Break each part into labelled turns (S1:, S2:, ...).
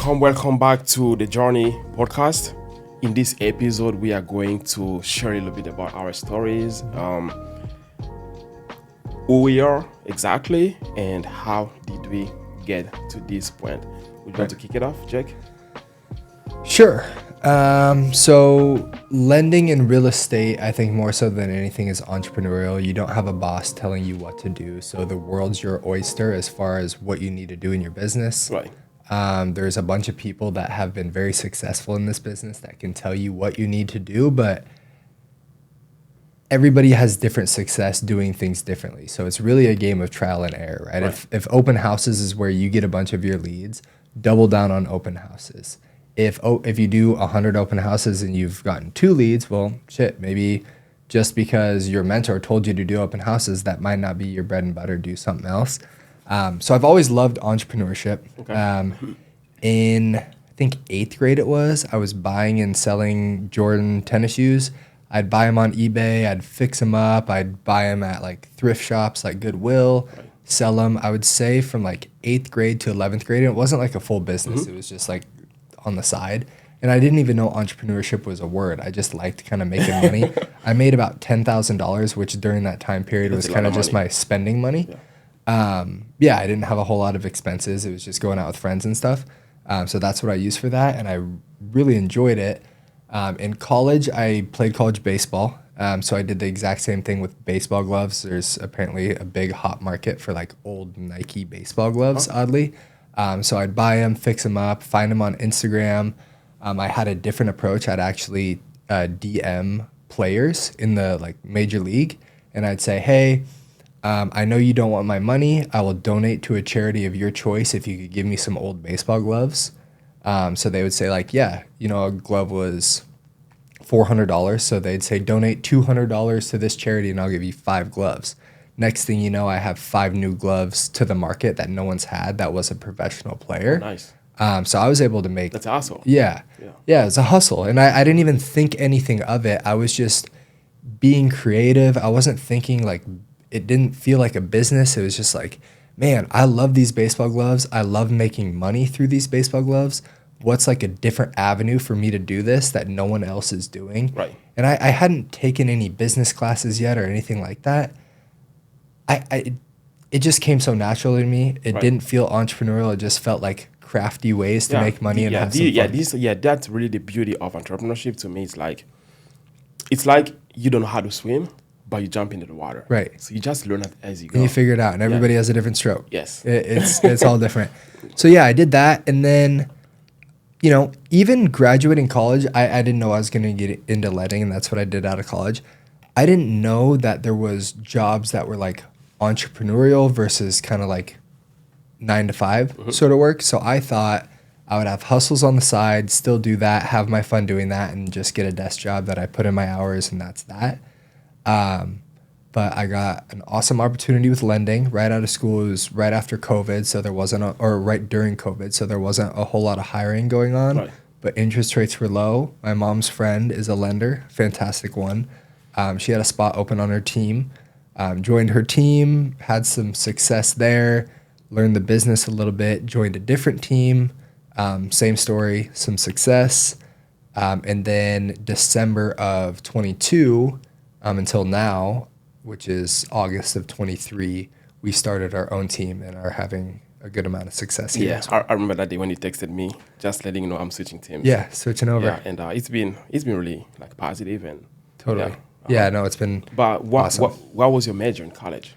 S1: Welcome back to the Journey podcast. In this episode, we are going to share a little bit about our stories, who we are exactly, and how did we get to this point. Would you want to kick it off, Jake?
S2: Sure. So lending in real estate, I think more so than anything is entrepreneurial. You don't have a boss telling you what to do. So the world's your oyster as far as what you need to do in your business.
S1: Right.
S2: There's a bunch of people that have been very successful in this business that can tell you what you need to do, but everybody has different success doing things differently. So it's really a game of trial and error, right? If open houses is where you get a bunch of your leads, double down on open houses. If you do 100 open houses and you've gotten 2 leads, well, shit, maybe just because your mentor told you to do open houses, that might not be your bread and butter, do something else. So I've always loved entrepreneurship. Okay. In, I think, 8th grade it was, I was buying and selling Jordan tennis shoes. I'd buy them on eBay. I'd fix them up. I'd buy them at like thrift shops like Goodwill, sell them. I would say from like 8th grade to 11th grade. And it wasn't like a full business. Mm-hmm. It was just like on the side. And I didn't even know entrepreneurship was a word. I just liked kind of making money. I made about $10,000, which during that time period was kind of just my spending money. Yeah. I didn't have a whole lot of expenses. It was just going out with friends and stuff. So that's what I used for that. And I really enjoyed it. In college, I played college baseball. So I did the exact same thing with baseball gloves. There's apparently a big hot market for like old Nike baseball gloves, oddly. So I'd buy them, fix them up, find them on Instagram. I had a different approach. I'd actually DM players in the like major league. And I'd say, hey, I know you don't want my money. I will donate to a charity of your choice if you could give me some old baseball gloves. So they would say like, yeah, a glove was $400. So they'd say donate $200 to this charity and I'll give you 5 gloves. Next thing you know, I have 5 new gloves to the market that no one's had that was a professional player.
S1: Nice.
S2: So I was able to make...
S1: That's awesome.
S2: Yeah, it's a hustle. And I didn't even think anything of it. I was just being creative. I wasn't thinking like... It didn't feel like a business. It was just like, man, I love these baseball gloves. I love making money through these baseball gloves. What's like a different avenue for me to do this that no one else is doing?
S1: Right.
S2: And I hadn't taken any business classes yet or anything like that. It just came so natural to me. It didn't feel entrepreneurial. It just felt like crafty ways to make money and have some fun.
S1: That's really the beauty of entrepreneurship to me. It's like you don't know how to swim, but you jump into the water.
S2: Right.
S1: So you just learn it as you go.
S2: And you figure it out, and everybody has a different stroke.
S1: Yes.
S2: It's all different. So yeah, I did that. And then, even graduating college, I didn't know I was going to get into letting, and that's what I did out of college. I didn't know that there was jobs that were like entrepreneurial versus kind of like 9 to 5 sort of work. So I thought I would have hustles on the side, still do that, have my fun doing that, and just get a desk job that I put in my hours, and that's that. But I got an awesome opportunity with lending right out of school. It was right after COVID, so there wasn't, or right during COVID, so there wasn't a whole lot of hiring going on. Right. But interest rates were low. My mom's friend is a lender, fantastic one. She had a spot open on her team. Joined her team, had some success there, learned the business a little bit, joined a different team, same story, some success. And then December of 22, until now, which is August of 23, we started our own team and are having a good amount of success here.
S1: Yeah, I remember that day when you texted me, just letting you know I'm switching teams.
S2: Yeah, switching over.
S1: Yeah, and it's been really like positive and
S2: totally. Yeah, no, it's been.
S1: But
S2: awesome.
S1: What was your major in college?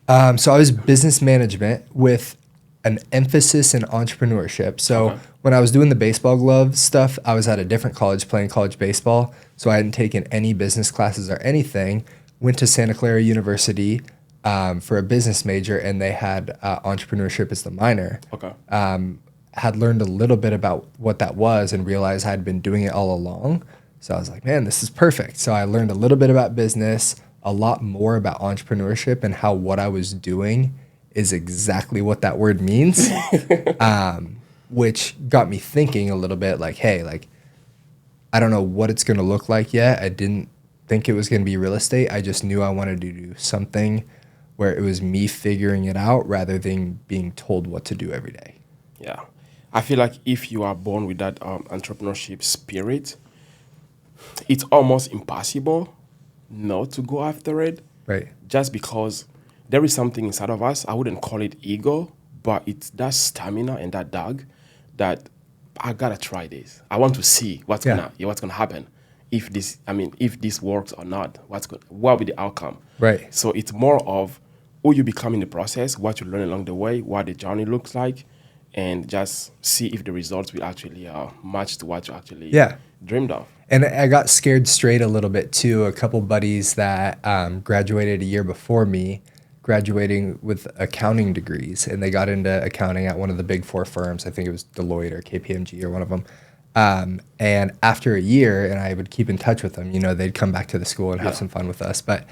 S2: So I was business management with an emphasis in entrepreneurship. So when I was doing the baseball glove stuff, I was at a different college playing college baseball. So I hadn't taken any business classes or anything. Went to Santa Clara University for a business major, and they had entrepreneurship as the minor. Okay. Had learned a little bit about what that was and realized I had been doing it all along. So I was like, man, this is perfect. So I learned a little bit about business, a lot more about entrepreneurship and how what I was doing is exactly what that word means, which got me thinking a little bit like, hey, like, I don't know what it's going to look like yet. I didn't think it was going to be real estate. I just knew I wanted to do something where it was me figuring it out rather than being told what to do every day.
S1: Yeah. I feel like if you are born with that entrepreneurship spirit, it's almost impossible not to go after it.
S2: Right.
S1: Just because there is something inside of us. I wouldn't call it ego, but it's that stamina and that dog that I gotta try this. I want to see what's gonna happen. If this works or not, what will be the outcome?
S2: Right.
S1: So it's more of who you become in the process, what you learn along the way, what the journey looks like, and just see if the results will actually match to what you actually dreamed of.
S2: And I got scared straight a little bit too. A couple buddies that graduated a year before me, graduating with accounting degrees, and they got into accounting at one of the big four firms. I think it was Deloitte or KPMG or one of them. And after a year, and I would keep in touch with them, they'd come back to the school and have some fun with us. But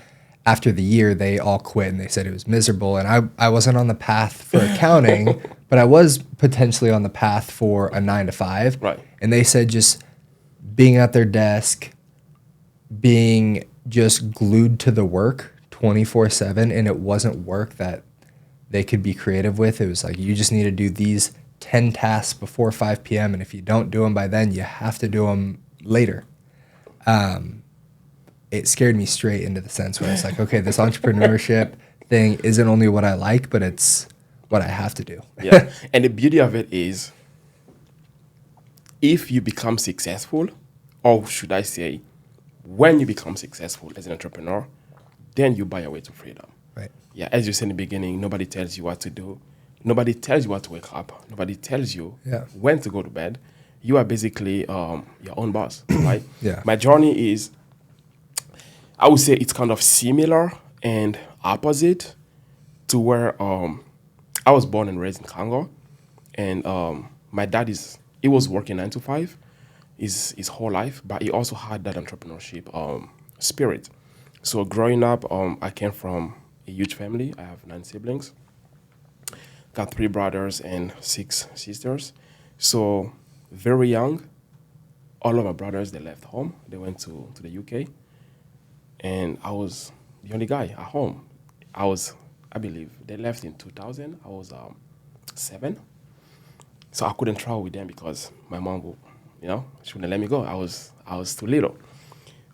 S2: after the year, they all quit and they said it was miserable. And I wasn't on the path for accounting, but I was potentially on the path for a 9 to 5.
S1: Right.
S2: And they said just being at their desk, being just glued to the work 24/7, and it wasn't work that they could be creative with. It was like, you just need to do these 10 tasks before 5 p.m. And if you don't do them by then, you have to do them later. It scared me straight into the sense where it's like, okay, this entrepreneurship thing isn't only what I like, but it's what I have to do.
S1: Yeah. And the beauty of it is, if you become successful, or should I say, when you become successful as an entrepreneur, then you buy your way to freedom.
S2: Right.
S1: Yeah, as you said in the beginning, nobody tells you what to do. Nobody tells you what to wake up. Nobody tells you when to go to bed. You are basically your own boss, right?
S2: Yeah.
S1: My journey is, I would say it's kind of similar and opposite to where I was born and raised in Congo. And my dad he was working 9 to 5 his whole life, but he also had that entrepreneurship spirit. So growing up, I came from a huge family. I have 9 siblings. Got 3 brothers and 6 sisters. So very young, all of my brothers, they left home. They went to the UK. And I was the only guy at home. I believe, they left in 2000. I was 7. So I couldn't travel with them because my mom would, she wouldn't let me go. I was too little.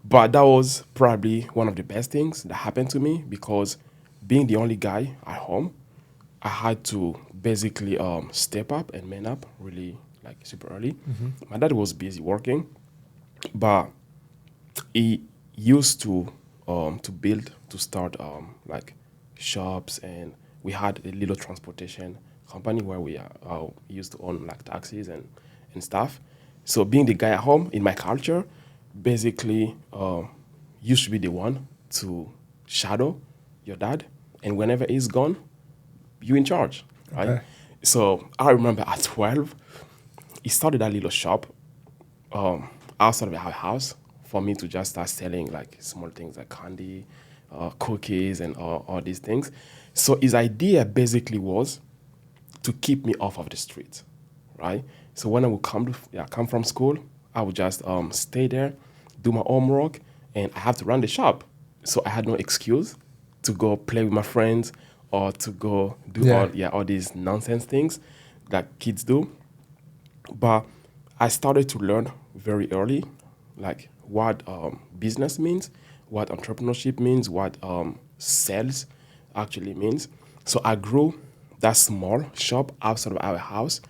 S1: But that was probably one of the best things that happened to me, because being the only guy at home, I had to basically step up and man up really super early. Mm-hmm. My dad was busy working, but he used to start shops, and we had a little transportation company where we used to own taxis and stuff. So being the guy at home in my culture, basically you should be the one to shadow your dad, and whenever he's gone, you in charge, right? Okay. So I remember at 12, he started that little shop outside of our house for me to just start selling small things like candy, cookies, and all these things. So his idea basically was to keep me off of the street, right? So when I would come from school, I would just stay there, do my homework, and I have to run the shop. So I had no excuse to go play with my friends or to go do all these nonsense things that kids do. But I started to learn very early, what business means, what entrepreneurship means, what sales actually means. So I grew that small shop outside of our house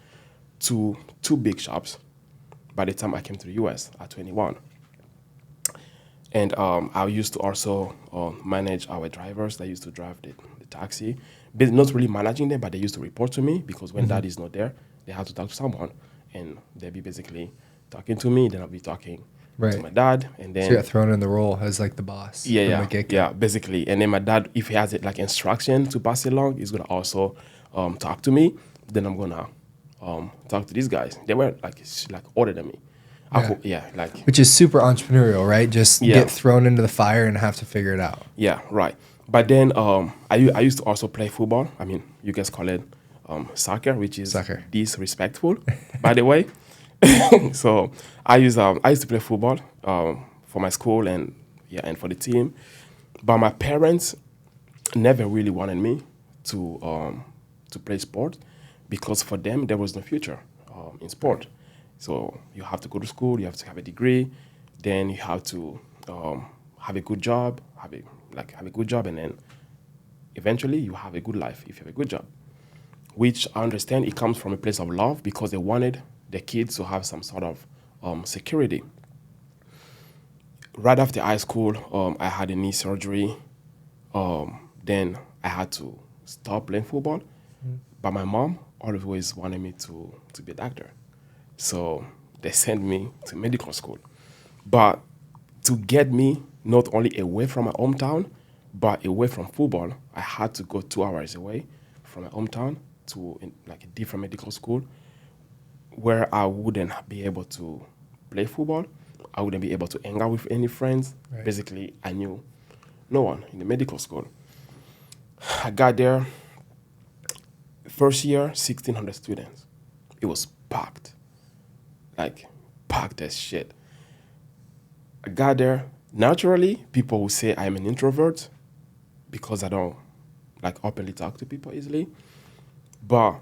S1: to 2 big shops by the time I came to the US at 21. And I used to also manage our drivers that used to drive the taxi. But not really managing them, but they used to report to me, because when dad is not there, they have to talk to someone. And they'd be basically talking to me, then I'll be talking to my dad. And then
S2: so you got thrown in the role as the boss.
S1: Yeah, basically. And then my dad, if he has instruction to pass it along, he's going to also talk to me. Then I'm going to talk to these guys. They were older than me.
S2: Which is super entrepreneurial, right? Just get thrown into the fire and have to figure it out.
S1: Yeah, right. But then I used to also play football. I mean, you guys call it soccer, which is disrespectful, by the way. So I used to play football for my school and for the team. But my parents never really wanted me to play sport, because for them there was no future. in sport. So you have to go to school, you have to have a degree, then you have to have a good job, have a good job, and then eventually you have a good life if you have a good job. Which I understand it comes from a place of love because they wanted the kids to have some sort of security. Right after high school, I had a knee surgery. Then I had to stop playing football. But my mom always wanted me to be a doctor. So they sent me to medical school. But to get me not only away from my hometown, but away from football, I had to go 2 hours away from my hometown to like a different medical school where I wouldn't be able to play football. I wouldn't be able to hang out with any friends.
S2: Right.
S1: Basically, I knew no one in the medical school. I got there, first year, 1,600 students. It was packed, like packed as shit. I got there. Naturally, people will say I'm an introvert because I don't like openly talk to people easily. But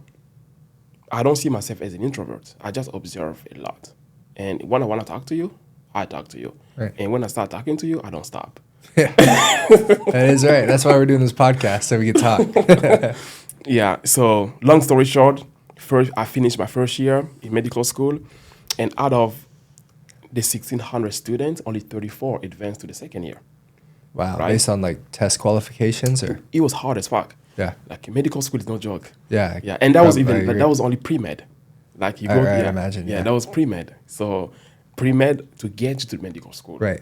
S1: I don't see myself as an introvert. I just observe a lot. And when I want to talk to you, I talk to you.
S2: Right.
S1: And when I start talking to you, I don't stop.
S2: Yeah. That is right. That's why we're doing this podcast, so we can talk.
S1: Yeah. So long story short, first I finished my first year in medical school. And out of the 1,600 students, only 34 advanced to the second year.
S2: Wow.
S1: Right.
S2: Based on like test qualifications or?
S1: It was hard as fuck.
S2: Yeah.
S1: Like medical school is no joke.
S2: Yeah.
S1: Yeah. And that was
S2: I
S1: even,
S2: agree.
S1: that was only pre-med. Like you go,
S2: I
S1: yeah,
S2: imagine,
S1: yeah,
S2: yeah.
S1: that was pre-med. So pre-med to get you to medical school.
S2: Right.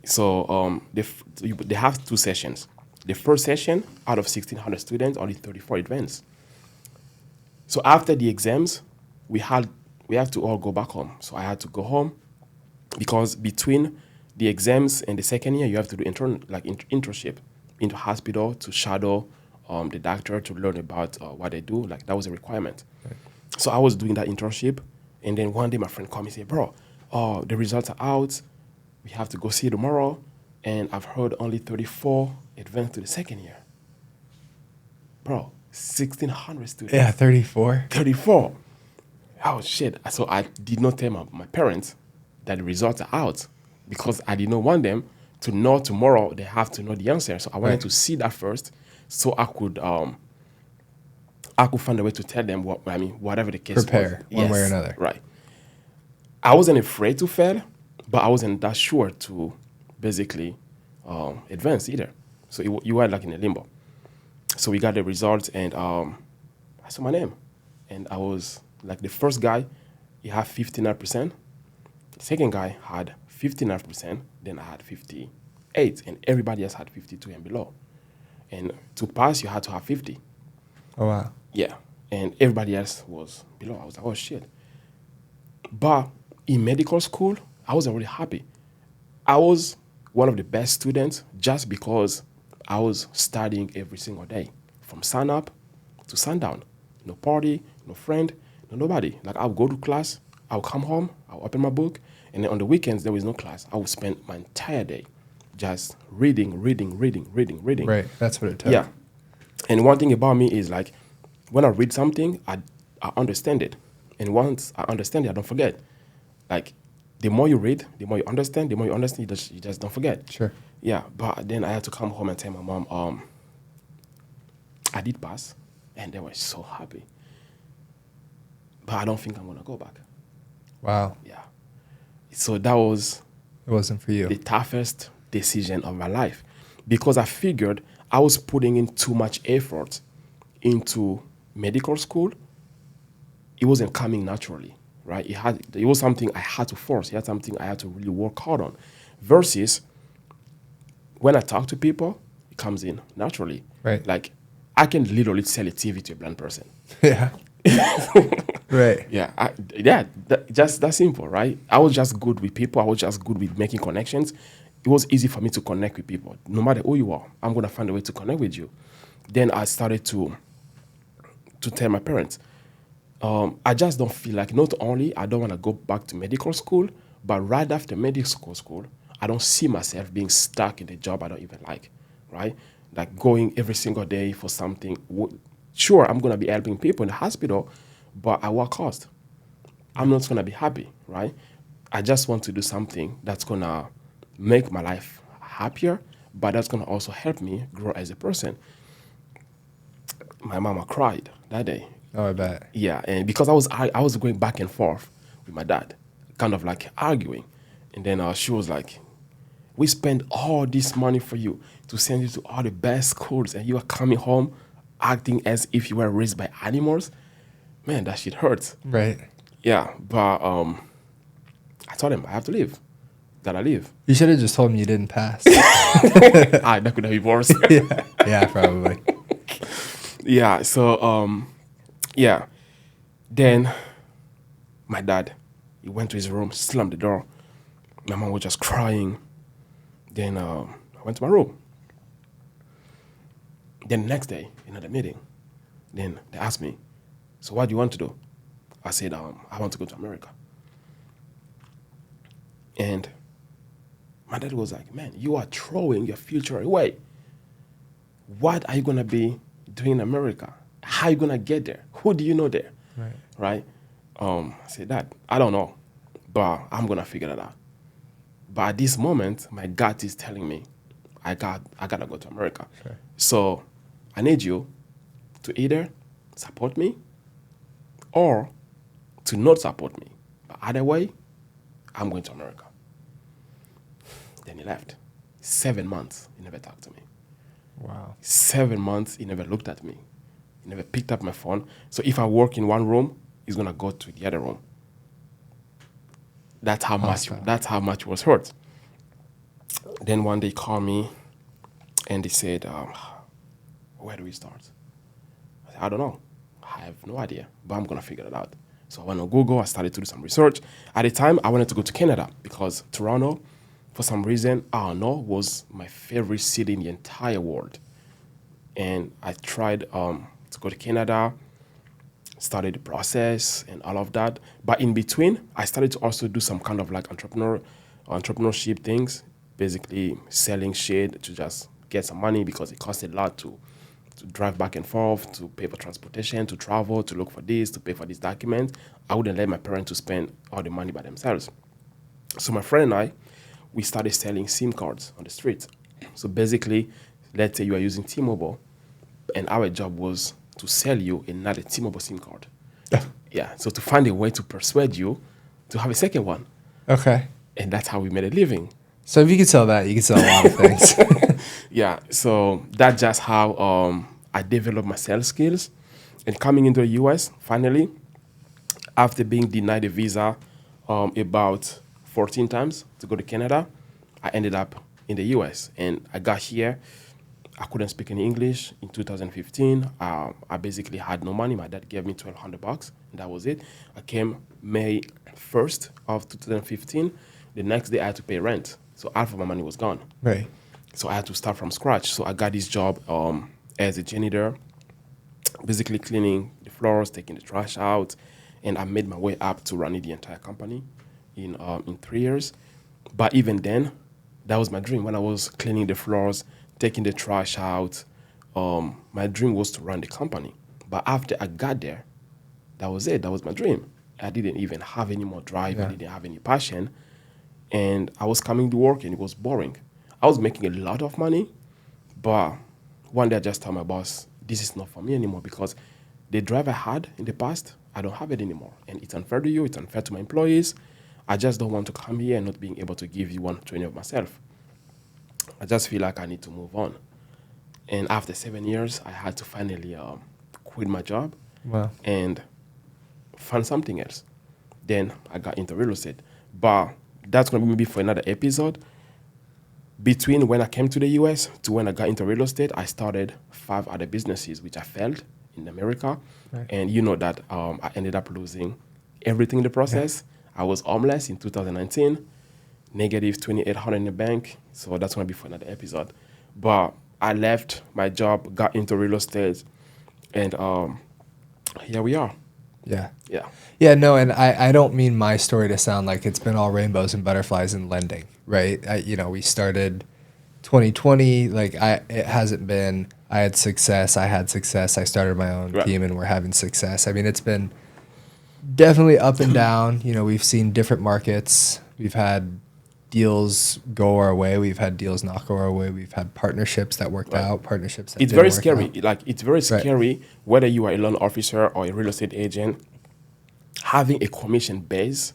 S1: So they have 2 sessions. The first session, out of 1,600 students, only 34 advanced. So after the exams, we have to all go back home. So I had to go home because between the exams and the second year, you have to do internship into hospital to shadow the doctor to learn about what they do. Like that was a requirement.
S2: Right.
S1: So I was doing that internship, and then one day my friend called me and said, "Bro, the results are out. We have to go see tomorrow, and I've heard only 34 advanced to the second year." Bro, 1,600 students.
S2: Yeah, 34.
S1: 34. Oh, shit. So I did not tell my parents that the results are out because I did not want them to know tomorrow they have to know the answer. So I wanted to see that first so I could find a way to tell them whatever the case
S2: Prepare
S1: was.
S2: one way or another.
S1: Right. I wasn't afraid to fail, but I wasn't that sure to basically advance either. So you were like in a limbo. So we got the results, and I saw my name. And I was like the first guy, he had 59%. The second guy had 59%. Then I had 58. And everybody else had 52 and below. And to pass, you had to have 50.
S2: Oh, wow.
S1: Yeah. And everybody else was below. I was like, oh, shit. But in medical school, I wasn't really happy. I was one of the best students just because I was studying every single day from sun up to sundown. No party, no friend, no nobody. Like I would go to class, I would come home, I would open my book, and then on the weekends there was no class. I would spend my entire day just reading.
S2: Right. That's what it took.
S1: Yeah. And one thing about me is like when I read something, I understand it. And once I understand it, I don't forget. Like the more you read, the more you understand, you just don't forget.
S2: Sure.
S1: Yeah, but then I had to come home and tell my mom, I did pass, and they were so happy. But I don't think I'm gonna go back.
S2: Wow.
S1: Yeah. So that was
S2: It wasn't for you.
S1: the toughest decision of my life because I figured I was putting in too much effort into medical school. It wasn't coming naturally, right? It was something I had to force. It had something I had to really work hard on. Versus when I talk to people, it comes in naturally.
S2: Right.
S1: Like I can literally sell a TV to a blind person.
S2: Yeah. Right.
S1: Yeah, just that simple, right? I was just good with people. I was just good with making connections. It was easy for me to connect with people. No matter who you are, I'm going to find a way to connect with you. Then I started to tell my parents, I just don't feel like not only I don't want to go back to medical school, but right after medical school, I don't see myself being stuck in a job I don't even like, right? Like going every single day for something. Sure, I'm going to be helping people in the hospital, but at what cost? I'm not gonna be happy, right? I just want to do something that's gonna make my life happier, but that's gonna also help me grow as a person. My mama cried that day.
S2: Oh, I bet.
S1: Yeah, and because I was going back and forth with my dad, kind of like arguing, and then she was like, "We spent all this money for you to send you to all the best schools, and you are coming home acting as if you were raised by animals." Man, that shit hurts.
S2: Right.
S1: Yeah, but I told him I have to leave. Gotta leave.
S2: You should have just told him you didn't pass.
S1: That could have been worse.
S2: Yeah, probably.
S1: Yeah, so yeah. Then my dad, he went to his room, slammed the door. My mom was just crying. Then I went to my room. Then the next day, another meeting. Then they asked me, "So what do you want to do?" I said, "I want to go to America." And my dad was like, "Man, you are throwing your future away. What are you going to be doing in America? How are you going to get there? Who do you know there?"
S2: Right.
S1: Right? I said, "Dad, I don't know, but I'm going to figure it out." But at this moment, my gut is telling me, I got to go to America.
S2: Sure.
S1: So I need you to either support me or to not support me. But either way, I'm going to America. Then he left. 7 months, he never talked to me.
S2: Wow.
S1: 7 months, he never looked at me. He never picked up my phone. So if I work in one room, he's gonna go to the other room. That's how much he was hurt. Then one day he called me and he said, "Where do we start?" I said, "I don't know. I have no idea, but I'm gonna figure it out." So I went on Google, I started to do some research. At the time, I wanted to go to Canada because Toronto, for some reason, I don't know, was my favorite city in the entire world. And I tried to go to Canada, started the process and all of that. But in between, I started to also do some kind of like entrepreneurship things, basically selling shit to just get some money because it costs a lot to drive back and forth, to pay for transportation, to travel, to look for this, to pay for these documents. I wouldn't let my parents to spend all the money by themselves. So my friend and I, we started selling SIM cards on the street. So basically, let's say you are using T-Mobile, and our job was to sell you another T-Mobile SIM card. Yeah, so to find a way to persuade you to have a second one.
S2: Okay.
S1: And that's how we made a living.
S2: So if you could sell that, you could sell a lot of things.
S1: Yeah, so that's just how I developed my sales skills. And coming into the US, finally, after being denied a visa about 14 times to go to Canada, I ended up in the US. And I got here. I couldn't speak any English. In 2015, I basically had no money. My dad gave me $1,200, and that was it. I came May 1st of 2015. The next day, I had to pay rent. So half of my money was gone.
S2: Right.
S1: So I had to start from scratch. So I got this job as a janitor, basically cleaning the floors, taking the trash out, and I made my way up to running the entire company in 3 years. But even then, that was my dream. When I was cleaning the floors, taking the trash out, my dream was to run the company. But after I got there, that was it. That was my dream. I didn't even have any more drive. I didn't have any passion. And I was coming to work and it was boring. I was making a lot of money, but one day I just told my boss, this is not for me anymore because the drive I had in the past, I don't have it anymore. And it's unfair to you, it's unfair to my employees. I just don't want to come here and not being able to give you 1/20 of myself. I just feel like I need to move on. And after 7 years, I had to finally quit my job and find something else. Then I got into real estate. But that's going to be maybe for another episode. Between when I came to the US to when I got into real estate, I started 5 other businesses, which I failed in America. Right. And you know that I ended up losing everything in the process. Yeah. I was homeless in 2019, negative 2,800 in the bank. So that's going to be for another episode. But I left my job, got into real estate, and here we are.
S2: Yeah.
S1: Yeah.
S2: Yeah, no, and I don't mean my story to sound like it's been all rainbows and butterflies in lending, right? We started 2020, it hasn't been, I had success, I started my own team and we're having success. I mean, it's been Definitely up and down. You know, we've seen different markets. We've had deals go our way. We've had deals not go our way. We've had partnerships that worked out, partnerships that
S1: It's
S2: didn't
S1: very
S2: work
S1: scary.
S2: out.
S1: Like, it's very
S2: Right.
S1: scary whether you are a loan officer or a real estate agent. Having a commission-based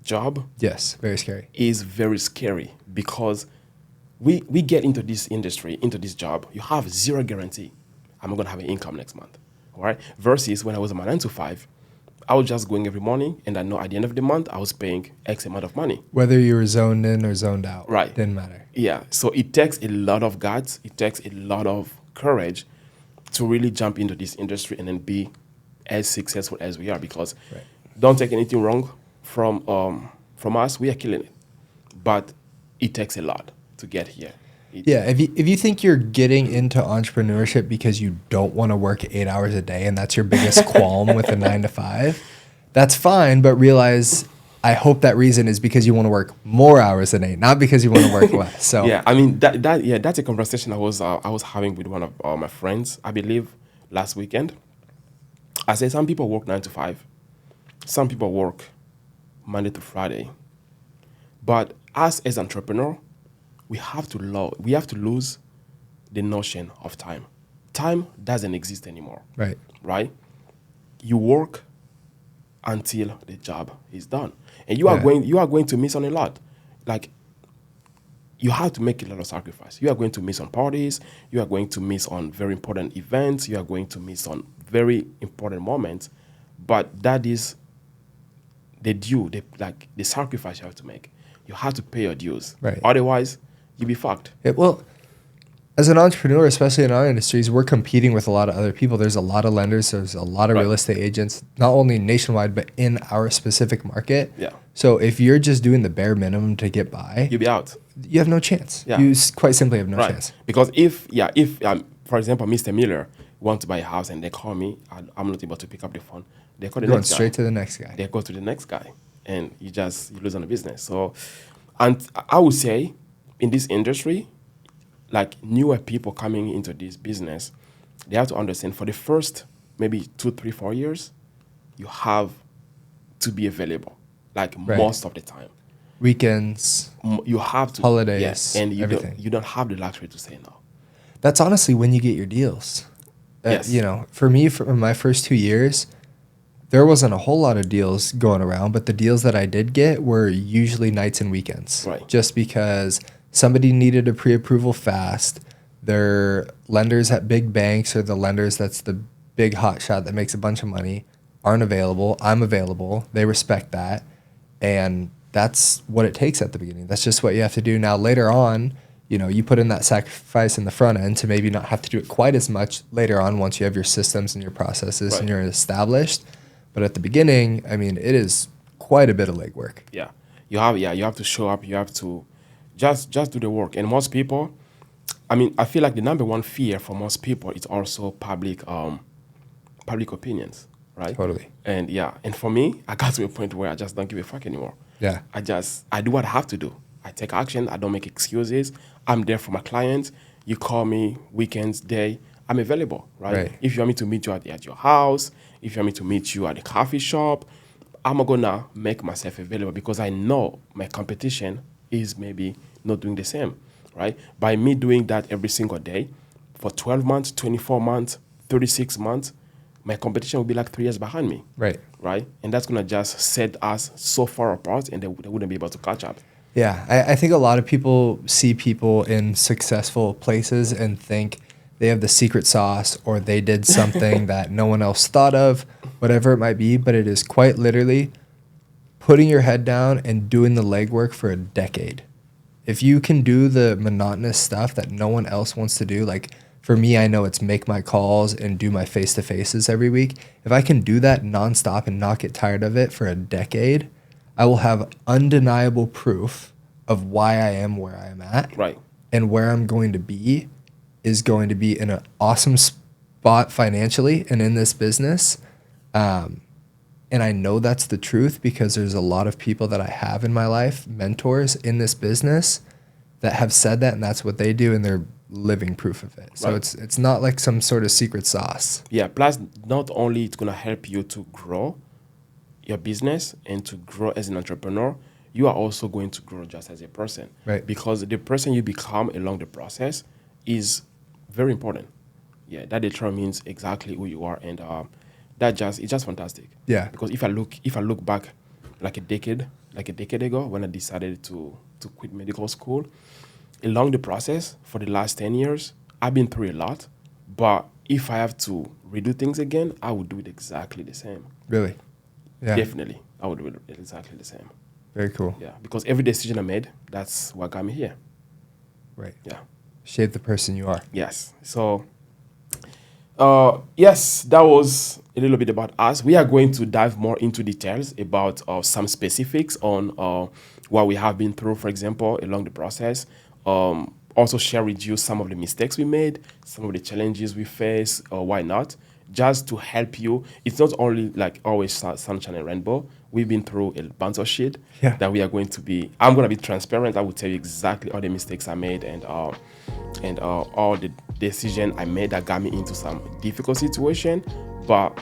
S1: job
S2: Yes, very scary.
S1: is very scary because we get into this industry, into this job, you have zero guarantee. I'm not going to have an income next month. All right. Versus when I was on my 9 to 5, I was just going every morning and I know at the end of the month, I was paying X amount of money.
S2: Whether you were zoned in or zoned out,
S1: Right.
S2: didn't matter.
S1: Yeah. So it takes a lot of guts. It takes a lot of courage to really jump into this industry and then be as successful as we are because
S2: Right.
S1: don't take anything wrong from us. We are killing it. But it takes a lot to get here.
S2: Yeah, if you think you're getting into entrepreneurship because you don't want to work 8 hours a day and that's your biggest qualm with a 9 to 5, that's fine. But realize, I hope that reason is because you want to work more hours than 8, not because you want to work less. So
S1: Yeah, I mean that's a conversation I was having with one of my friends, I believe, last weekend. I said some people work 9 to 5, some people work Monday to Friday, but us as entrepreneur, we have to lose the notion of time. Time doesn't exist anymore.
S2: right,
S1: Right? You work until the job is done, and you are going to miss on a lot. Like, you have to make a lot of sacrifice. You are going to miss on parties. You are going to miss on very important events. You are going to miss on very important moments. But that is the due, the sacrifice you have to make. You have to pay your dues.
S2: Right.
S1: Otherwise, you'll be fucked.
S2: well, as an entrepreneur, especially in our industries, we're competing with a lot of other people. There's a lot of lenders. There's a lot of
S1: Right.
S2: real estate agents, not only nationwide, but in our specific market.
S1: Yeah.
S2: So if you're just doing the bare minimum to get by,
S1: You'll be out.
S2: you have no chance.
S1: Yeah.
S2: You quite simply have no
S1: Right.
S2: chance.
S1: Because if for example, Mr. Miller wants to buy a house and they call me, I'm not able to pick up the phone. They call the
S2: Going
S1: next
S2: straight
S1: guy.
S2: to the next guy.
S1: They go to the next guy, and you lose on the business. So, and I would say in this industry, like newer people coming into this business, they have to understand for the first maybe 2, 3, 4 years, you have to be available, like
S2: Right.
S1: most of the time.
S2: Weekends.
S1: You have to
S2: Holidays,
S1: yes, and
S2: everything.
S1: you don't have the luxury to say no.
S2: That's honestly when you get your deals.
S1: Yes.
S2: You know, for me, for my first 2 years, there wasn't a whole lot of deals going around, but the deals that I did get were usually nights and weekends.
S1: Right.
S2: Just because somebody needed a pre-approval fast. Their lenders at big banks or the lenders that's the big hot shot that makes a bunch of money aren't available. I'm available. They respect that. And that's what it takes at the beginning. That's just what you have to do. Now, later on, you know, you put in that sacrifice in the front end to maybe not have to do it quite as much later on once you have your systems and your processes and
S1: Right.
S2: you're established. But at the beginning, I mean, it is quite a bit of legwork.
S1: Yeah, you have to show up. You have to just do the work. And most people, I mean, I feel like the number one fear for most people is also public opinions, right?
S2: Totally.
S1: And and for me, I got to a point where I just don't give a fuck anymore.
S2: Yeah.
S1: I do what I have to do. I take action. I don't make excuses. I'm there for my clients. You call me weekends, day, I'm available, right? If you want me to meet you at your house, if you want me to meet you at a coffee shop, I'm not gonna make myself available because I know my competition is maybe not doing the same, right? By me doing that every single day for 12 months, 24 months, 36 months, my competition will be like 3 years behind me,
S2: Right.
S1: right? And that's gonna just set us so far apart, and they wouldn't be able to catch up.
S2: Yeah, I think a lot of people see people in successful places and think they have the secret sauce or they did something that no one else thought of, whatever it might be. But it is quite literally putting your head down and doing the legwork for a decade. If you can do the monotonous stuff that no one else wants to do, like for me, I know it's make my calls and do my face-to-faces every week. If I can do that nonstop and not get tired of it for a decade, I will have undeniable proof of why I am where I am at.
S1: Right.
S2: And where I'm going to be is going to be in an awesome spot financially and in this business. And I know that's the truth because there's a lot of people that I have in my life, mentors in this business, that have said that, and that's what they do, and they're living proof of it. So
S1: Right.
S2: it's not like some sort of secret sauce.
S1: Yeah. Plus, not only it's gonna help you to grow your business and to grow as an entrepreneur, you are also going to grow just as a person.
S2: Right.
S1: Because the person you become along the process is very important. Yeah, that determines exactly who you are, and it's just fantastic.
S2: Yeah.
S1: Because if I look back like a decade ago when I decided to quit medical school, along the process for the last 10 years, I've been through a lot. But if I have to redo things again, I would do it exactly the same.
S2: Really? Yeah.
S1: Definitely, I would do it exactly the same.
S2: Very cool.
S1: Yeah, because every decision I made, that's what got me here.
S2: Right.
S1: Yeah.
S2: Shape the person you are.
S1: Yes. So, yes, that was a little bit about us. We are going to dive more into details about some specifics on what we have been through, for example, along the process. Also share with you some of the mistakes we made, some of the challenges we face, or why not, just to help you. It's not only like always sunshine and rainbow. We've been through a bunch of shit
S2: Yeah.
S1: that we are going to be. I'm going to be transparent. I will tell you exactly all the mistakes I made and all the decision I made that got me into some difficult situation. But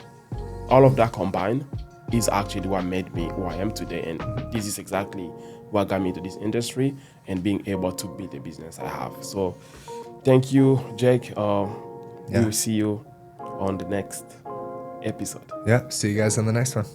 S1: all of that combined is actually what made me who I am today. And this is exactly what got me into this industry and being able to build the business I have. So thank you, Jake. We will see you on the next episode.
S2: Yeah. See you guys on the next one.